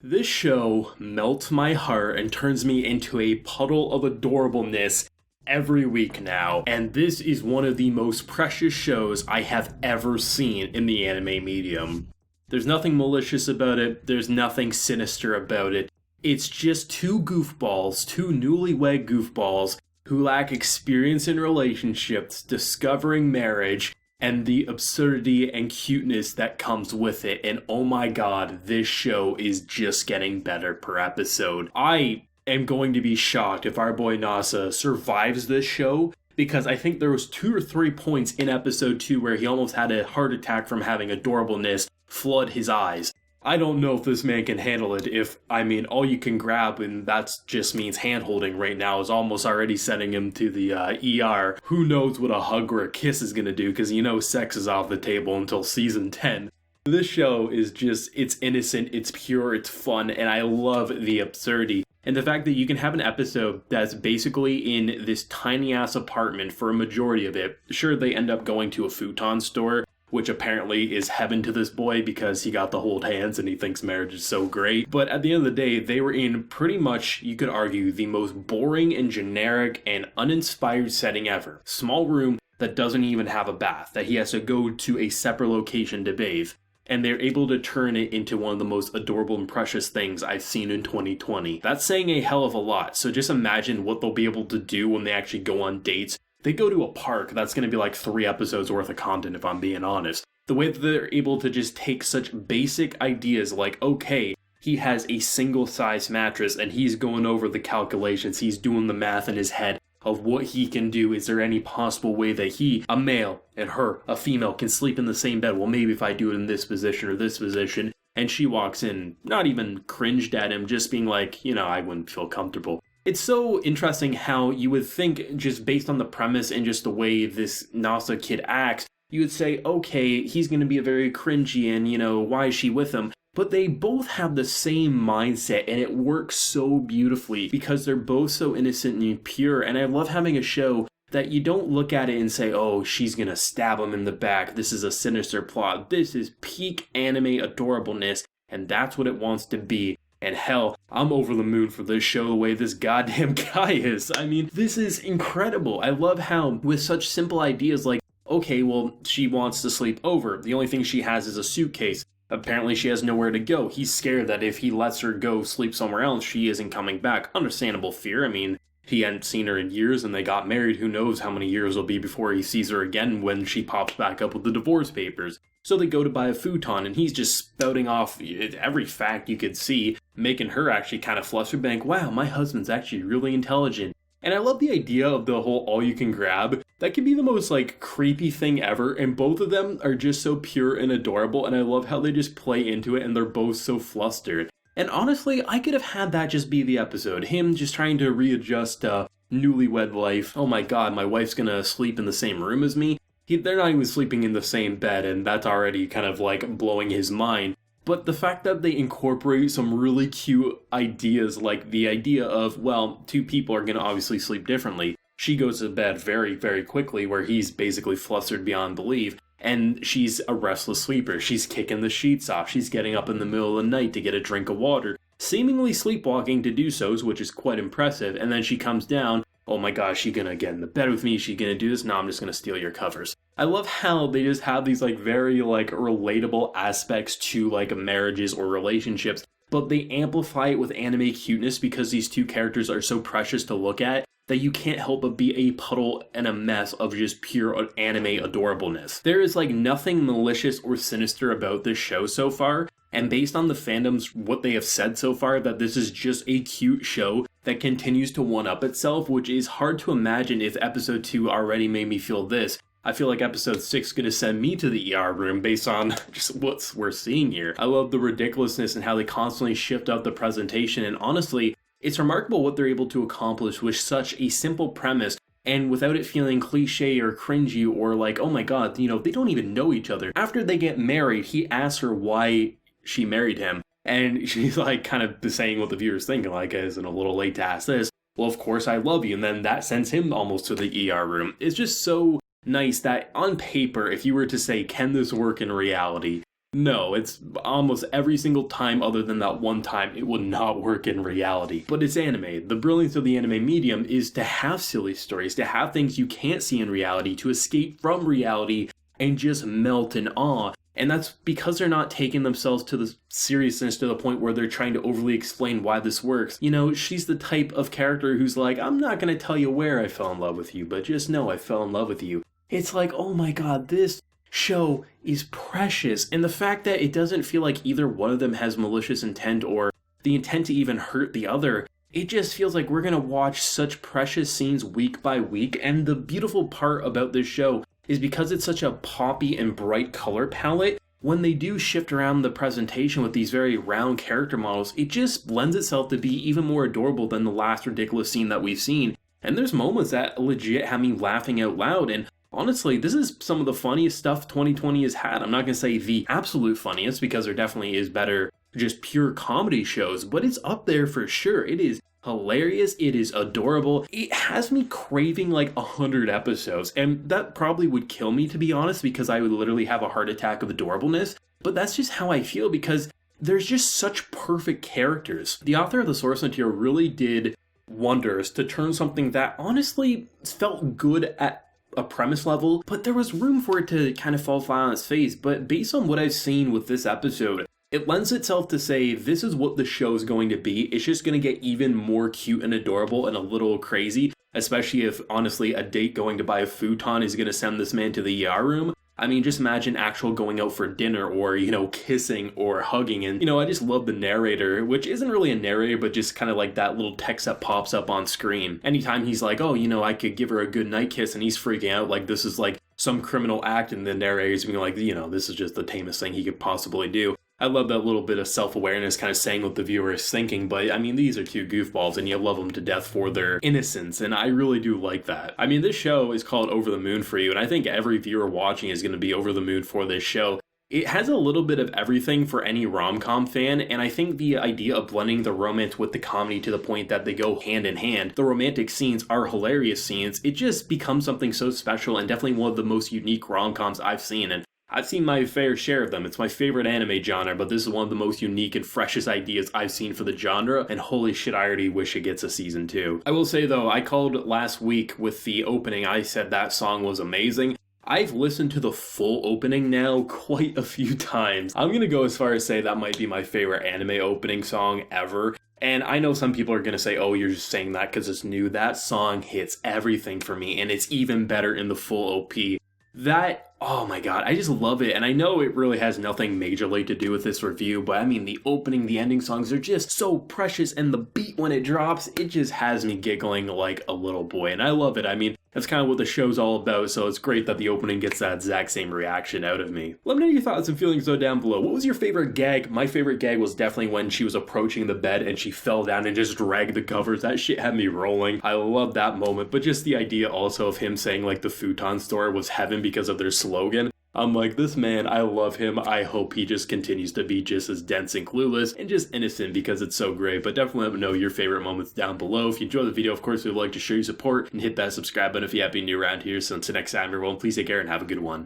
This show melts my heart and turns me into a puddle of adorableness every week now, and this is one of the most precious shows I have ever seen in the anime medium. There's nothing malicious about it, there's nothing sinister about it. It's just two goofballs, two newlywed goofballs, who lack experience in relationships, discovering marriage, and the absurdity and cuteness that comes with it. And oh my god, this show is just getting better per episode. I am going to be shocked if our boy Nasa survives this show, because I think there was 2 or 3 points in episode 2 where he almost had a heart attack from having adorableness flood his eyes. I don't know if this man can handle it. All you can grab, and that just means hand-holding right now, is almost already sending him to the ER. Who knows what a hug or a kiss is gonna do, because sex is off the table until season 10. This show is just, it's innocent, it's pure, it's fun, and I love the absurdity. And the fact that you can have an episode that's basically in this tiny-ass apartment for a majority of it. Sure, they end up going to a futon store, which apparently is heaven to this boy because he got to hold hands and he thinks marriage is so great. But at the end of the day, they were in pretty much, you could argue, the most boring and generic and uninspired setting ever. Small room that doesn't even have a bath, that he has to go to a separate location to bathe. And they're able to turn it into one of the most adorable and precious things I've seen in 2020. That's saying a hell of a lot, so just imagine what they'll be able to do when they actually go on dates. They go to a park, that's going to be like 3 episodes worth of content if I'm being honest. The way that they're able to just take such basic ideas like, okay, he has a single size mattress and he's going over the calculations, he's doing the math in his head of what he can do. Is there any possible way that he, a male, and her, a female, can sleep in the same bed? Well, maybe if I do it in this position or this position. And she walks in, not even cringed at him, just being like, I wouldn't feel comfortable. It's so interesting how you would think, just based on the premise and just the way this Nasa kid acts, you would say, okay, he's going to be a very cringy and, why is she with him? But they both have the same mindset and it works so beautifully because they're both so innocent and pure. And I love having a show that you don't look at it and say, oh, she's going to stab him in the back. This is a sinister plot. This is peak anime adorableness, and that's what it wants to be. And hell, I'm over the moon for this show the way this goddamn guy is. This is incredible. I love how, with such simple ideas like, okay, well, she wants to sleep over. The only thing she has is a suitcase. Apparently she has nowhere to go. He's scared that if he lets her go sleep somewhere else, she isn't coming back. Understandable fear. He hadn't seen her in years and they got married. Who knows how many years it'll be before he sees her again when she pops back up with the divorce papers. So they go to buy a futon and he's just spouting off every fact you could see, making her actually kind of flustered, being like, wow, my husband's actually really intelligent. And I love the idea of the whole all you can grab. That can be the most creepy thing ever, and both of them are just so pure and adorable, and I love how they just play into it and they're both so flustered. And honestly, I could have had that just be the episode. Him just trying to readjust newlywed life. Oh my god, my wife's gonna sleep in the same room as me. They're not even sleeping in the same bed, and that's already kind of blowing his mind. But the fact that they incorporate some really cute ideas, like the idea of, well, 2 people are going to obviously sleep differently. She goes to bed very, very quickly, where he's basically flustered beyond belief. And she's a restless sleeper. She's kicking the sheets off. She's getting up in the middle of the night to get a drink of water, seemingly sleepwalking to do so, which is quite impressive. And then she comes down. Oh my gosh, she gonna get in the bed with me? She gonna do this? No, I'm just gonna steal your covers. I love how they just have these very relatable aspects to marriages or relationships, but they amplify it with anime cuteness because these 2 characters are so precious to look at that you can't help but be a puddle and a mess of just pure anime adorableness. There is nothing malicious or sinister about this show so far, and based on the fandoms, what they have said so far, that this is just a cute show that continues to one-up itself, which is hard to imagine if episode 2 already made me feel this. I feel like episode 6 is going to send me to the ER room based on just what we're seeing here. I love the ridiculousness and how they constantly shift up the presentation, and honestly, it's remarkable what they're able to accomplish with such a simple premise and without it feeling cliche or cringy or oh my god, they don't even know each other. After they get married, he asks her why she married him, and she's kind of saying what the viewer's thinking, isn't a little late to ask this. Well, of course I love you, and then that sends him almost to the ER room. It's just so nice that on paper, if you were to say, can this work in reality? No, it's almost every single time other than that one time it would not work in reality. But it's anime. The brilliance of the anime medium is to have silly stories, to have things you can't see in reality, to escape from reality and just melt in awe. And that's because they're not taking themselves to the seriousness to the point where they're trying to overly explain why this works. You know, she's the type of character who's like, I'm not going to tell you where I fell in love with you, but just know I fell in love with you. It's like, oh my god, this show is precious. And the fact that it doesn't feel like either one of them has malicious intent or the intent to even hurt the other, it just feels like we're going to watch such precious scenes week by week. And the beautiful part about this show is because it's such a poppy and bright color palette, when they do shift around the presentation with these very round character models, it just lends itself to be even more adorable than the last ridiculous scene that we've seen. And there's moments that legit have me laughing out loud, and honestly, this is some of the funniest stuff 2020 has had. I'm not going to say the absolute funniest, because there definitely is better just pure comedy shows, but it's up there for sure. It is hilarious, it is adorable, it has me craving like 100 episodes, and that probably would kill me, to be honest, because I would literally have a heart attack of adorableness, but that's just how I feel, because there's just such perfect characters. The author of the source material really did wonders to turn something that honestly felt good at a premise level, but there was room for it to kind of fall flat on its face. But based on what I've seen with this episode, it lends itself to say this is what the show's going to be. It's just going to get even more cute and adorable and a little crazy, especially if, honestly, a date going to buy a futon is going to send this man to the ER room. I mean, just imagine actual going out for dinner or, you know, kissing or hugging. And, you know, I just love the narrator, which isn't really a narrator, but just kind of like that little text that pops up on screen. Anytime he's like, oh, you know, I could give her a good night kiss, and he's freaking out like this is like some criminal act, and the narrator's being like, you know, this is just the tamest thing he could possibly do. I love that little bit of self-awareness kind of saying what the viewer is thinking, but I mean, these are two goofballs and you love them to death for their innocence, and I really do like that. I mean, this show is called Over the Moon for You, and I think every viewer watching is going to be over the moon for this show. It has a little bit of everything for any rom-com fan, and I think the idea of blending the romance with the comedy to the point that they go hand in hand, the romantic scenes are hilarious scenes, it just becomes something so special and definitely one of the most unique rom-coms I've seen, and I've seen my fair share of them. It's my favorite anime genre, but this is one of the most unique and freshest ideas I've seen for the genre, and holy shit, I already wish it gets a season 2. I will say though, I called last week with the opening, I said that song was amazing. I've listened to the full opening now quite a few times. I'm gonna go as far as say that might be my favorite anime opening song ever. And I know some people are gonna say, oh, you're just saying that because it's new. That song hits everything for me, and it's even better in the full OP. That, oh my god, I just love it. And I know it really has nothing majorly to do with this review, but I mean, the opening, the ending songs are just so precious, and the beat when it drops, it just has me giggling like a little boy, and I love it. I mean, that's kind of what the show's all about, so it's great that the opening gets that exact same reaction out of me. Let me know your thoughts and feelings though down below. What was your favorite gag? My favorite gag was definitely when she was approaching the bed and she fell down and just dragged the covers. That shit had me rolling. I love that moment, but just the idea also of him saying like the futon store was heaven because of their slogan. I'm like, this man, I love him. I hope he just continues to be just as dense and clueless and just innocent because it's so great. But definitely let me know your favorite moments down below. If you enjoyed the video, of course, we'd like to show your support and hit that subscribe button if you happen to be new around here. So until next time, everyone, please take care and have a good one.